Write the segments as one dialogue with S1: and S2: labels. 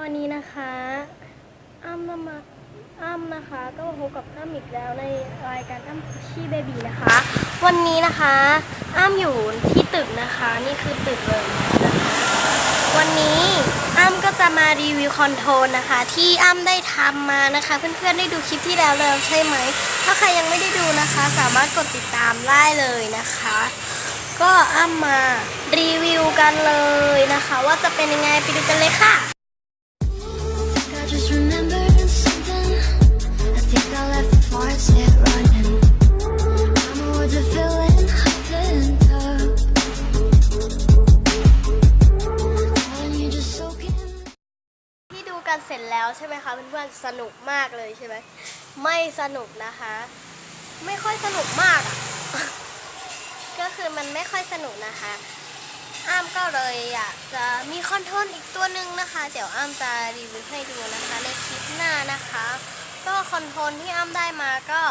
S1: วันนี้นะคะอ้ำนะคะก็มาพบกับอ้ำอีกแล้วในรายการอ้ำชี่เบบีนะคะวันนี้นะคะอ้ำอยู่ที่ตึกนะคะนี่คือตึกเลยนะคะวันนี้อ้ำก็จะมารีวิวคอนโทรลนะคะที่อ้ำได้ทำมานะคะเพื่อนๆได้ดูคลิปที่แล้วใช่ไหมถ้าใครยังไม่ได้ดูนะคะสามารถกดติดตามได้เลยนะคะก็อ้ำมารีวิวกันเลยนะคะว่าจะเป็นยังไงไปดูกันเลยค่ะ
S2: Just remembered something. I think I left the faucet running. My words are filling up the tub. And you just soaking.
S1: ที่ดูกันเสร็จแล้วใช่ไหมคะเพื่อนๆสนุกมากเลยใช่ไหมไม่สนุกนะคะไม่ค่อยสนุกมากก็คือมันไม่ค่อยสนุกนะคะอ้ำก็เลยอยากจะมีคอนโทรลอีกตัวหนึ่งนะคะเดี๋ยวอ้ำจะรีวิวให้ดูนะคะในคลิปหน้านะคะก็คอนโทรลที่อ้ำได้มาก็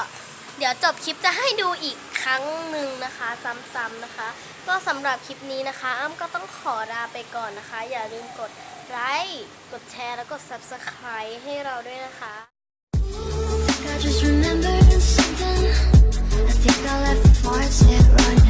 S1: เดี๋ยวจบคลิปจะให้ดูอีกครั้งหนึ่งนะคะซ้ำๆนะคะก็สำหรับคลิปนี้นะคะอ้ำก็ต้องขอลาไปก่อนนะคะอย่าลืมกดไลค์กดแชร์แล้วกด Subscribe ให้เราด้วยนะคะ
S2: I just remembered something. I think I left the faucet running.